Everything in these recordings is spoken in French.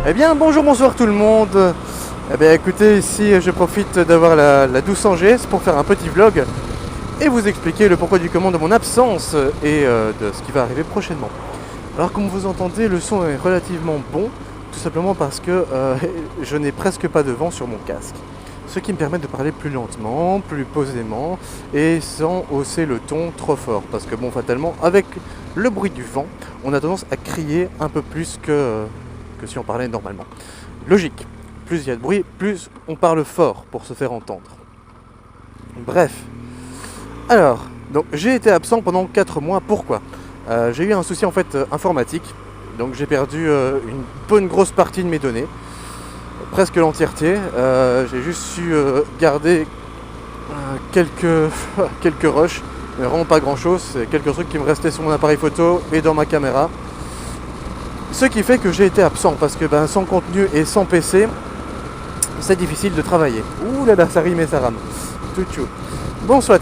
Eh bien bonjour, bonsoir tout le monde. Eh bien écoutez, ici je profite d'avoir la 1200 GS pour faire un petit vlog et vous expliquer le pourquoi du comment de mon absence et de ce qui va arriver prochainement. Alors comme vous entendez, le son est relativement bon, tout simplement parce que je n'ai presque pas de vent sur mon casque. Ce qui me permet de parler plus lentement, plus posément et sans hausser le ton trop fort. Parce que bon, fatalement, avec le bruit du vent, on a tendance à crier un peu plus que si on parlait normalement. Logique, plus il y a de bruit, plus on parle fort pour se faire entendre. Bref, alors, donc j'ai été absent pendant 4 mois, pourquoi ? J'ai eu un souci en fait informatique, donc j'ai perdu une bonne grosse partie de mes données, presque l'entièreté. J'ai juste su garder quelques rushs, mais vraiment pas grand chose, c'est quelques trucs qui me restaient sur mon appareil photo et dans ma caméra. Ce qui fait que j'ai été absent parce que sans contenu et sans PC, c'est difficile de travailler. Ouh là là, ça rime et ça rame. Tout chou. Bon, soit.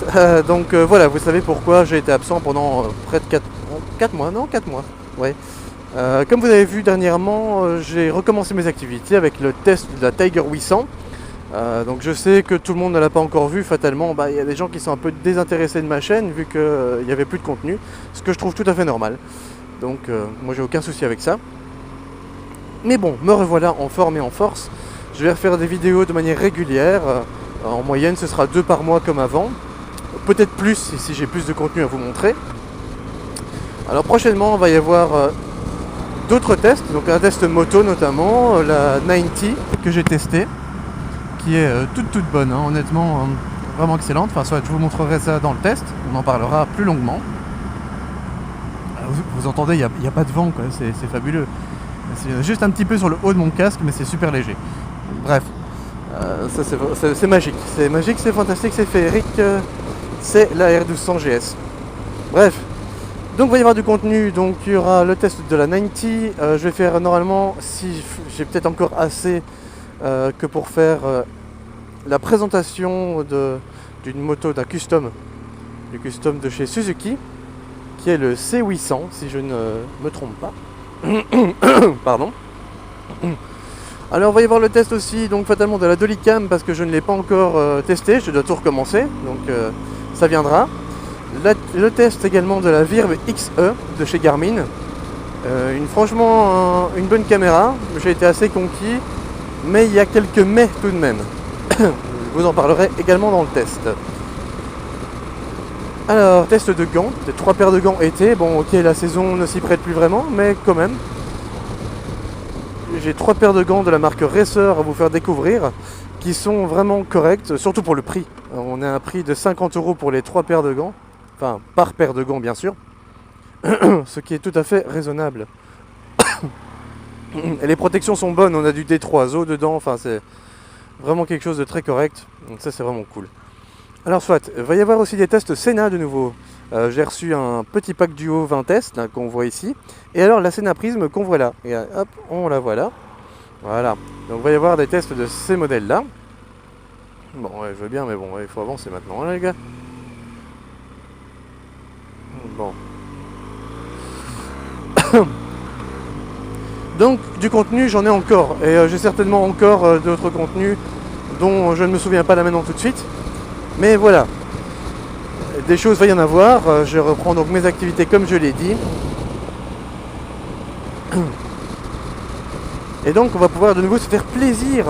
Donc voilà, vous savez pourquoi j'ai été absent pendant près de 4 mois. Non, 4 mois. Ouais. Comme vous avez vu dernièrement, j'ai recommencé mes activités avec le test de la Tiger 800. Donc je sais que tout le monde ne l'a pas encore vu, fatalement. Il y a des gens qui sont un peu désintéressés de ma chaîne vu qu'il n'y avait plus de contenu, ce que je trouve tout à fait normal. Donc moi j'ai aucun souci avec ça. Mais bon, me revoilà en forme et en force. Je vais refaire des vidéos de manière régulière. En moyenne ce sera 2 par mois comme avant. Peut-être plus si j'ai plus de contenu à vous montrer. Alors prochainement il va y avoir d'autres tests. Donc un test moto notamment, la 90 que j'ai testé, qui est toute bonne, hein, honnêtement vraiment excellente. Enfin soit je vous montrerai ça dans le test, on en parlera plus longuement. Vous entendez, il n'y a pas de vent, quoi. C'est fabuleux. C'est juste un petit peu sur le haut de mon casque, mais c'est super léger. Bref, ça c'est magique. C'est magique, c'est fantastique, c'est féerique. C'est la R1200 GS. Bref, donc il va y avoir du contenu. Donc il y aura le test de la 90. Je vais faire normalement, si j'ai peut-être encore assez que pour faire la présentation d'une moto, d'un custom, du custom de chez Suzuki, qui est le C800, si je ne me trompe pas. Pardon. Alors on va y voir le test aussi, donc fatalement de la Dollycam, parce que je ne l'ai pas encore testé, je dois tout recommencer, donc ça viendra. Le test également de la Virve XE de chez Garmin. Franchement, une bonne caméra, j'ai été assez conquis, mais il y a quelques mais tout de même. Je vous en parlerai également dans le test. Alors, test de gants, 3 paires de gants été. Bon, ok, la saison ne s'y prête plus vraiment, mais quand même. J'ai 3 paires de gants de la marque Racer à vous faire découvrir, qui sont vraiment corrects, surtout pour le prix. On a un prix de 50 € pour les 3 paires de gants, enfin, par paire de gants, bien sûr, ce qui est tout à fait raisonnable. Et les protections sont bonnes, on a du D3O dedans, enfin, c'est vraiment quelque chose de très correct, donc ça, c'est vraiment cool. Alors soit, il va y avoir aussi des tests Sena de nouveau. J'ai reçu un petit pack duo 20 tests qu'on voit ici. Et alors la Sena Prism qu'on voit là. Et hop, on la voit là. Voilà. Donc il va y avoir des tests de ces modèles là. Bon, ouais, je veux bien, mais bon, il faut avancer maintenant, hein, les gars. Bon. Donc du contenu, j'en ai encore. Et j'ai certainement encore d'autres contenus dont je ne me souviens pas là maintenant tout de suite. Mais voilà, des choses va y en avoir. Je reprends donc mes activités comme je l'ai dit. Et donc on va pouvoir de nouveau se faire plaisir.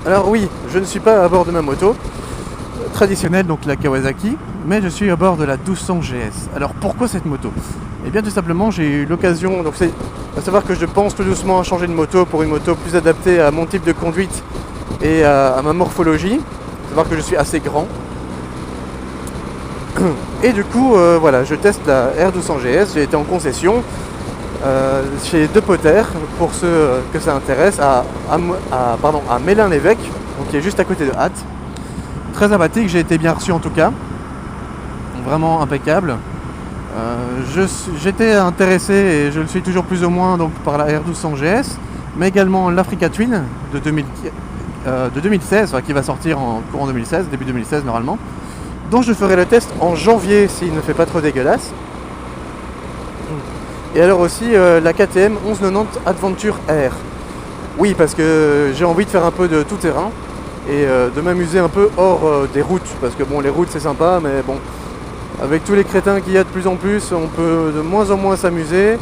Alors oui, je ne suis pas à bord de ma moto traditionnelle, donc la Kawasaki, mais je suis à bord de la 1200 GS. Alors pourquoi cette moto ? Eh bien tout simplement j'ai eu l'occasion, donc c'est à savoir que je pense tout doucement à changer de moto pour une moto plus adaptée à mon type de conduite et à ma morphologie. Voir que je suis assez grand et du coup voilà, je teste la R1200 GS. J'ai été en concession chez De Potter, pour ceux que ça intéresse, à Mélin-l'Évêque, donc qui est juste à côté de Hatt. Très sympathique, j'ai été bien reçu en tout cas, vraiment impeccable. J'étais intéressé et je le suis toujours plus ou moins donc par la R1200 GS, mais également l'Africa Twin de 2016, enfin, qui va sortir en courant 2016, début 2016 normalement, dont je ferai le test en janvier s'il ne fait pas trop dégueulasse. Et alors aussi la KTM 1190 Adventure R. Oui, parce que j'ai envie de faire un peu de tout terrain et de m'amuser un peu hors des routes, parce que bon, les routes c'est sympa, mais bon, avec tous les crétins qu'il y a de plus en plus, on peut de moins en moins s'amuser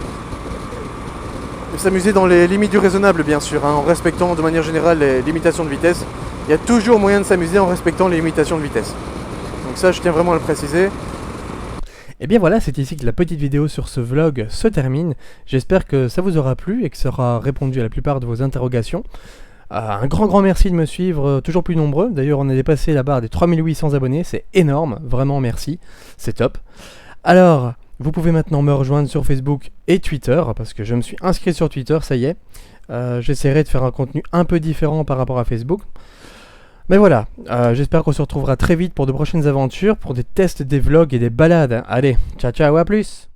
dans les limites du raisonnable, bien sûr, hein, en respectant de manière générale les limitations de vitesse. Il y a toujours moyen de s'amuser en respectant les limitations de vitesse. Donc ça, je tiens vraiment à le préciser. Et bien voilà, c'est ici que la petite vidéo sur ce vlog se termine. J'espère que ça vous aura plu et que ça aura répondu à la plupart de vos interrogations. Un grand merci de me suivre, toujours plus nombreux. D'ailleurs, on a dépassé la barre des 3800 abonnés, c'est énorme, vraiment merci, c'est top. Alors, vous pouvez maintenant me rejoindre sur Facebook et Twitter, parce que je me suis inscrit sur Twitter, ça y est. J'essaierai de faire un contenu un peu différent par rapport à Facebook. Mais voilà, j'espère qu'on se retrouvera très vite pour de prochaines aventures, pour des tests, des vlogs et des balades. Allez, ciao ciao, à plus!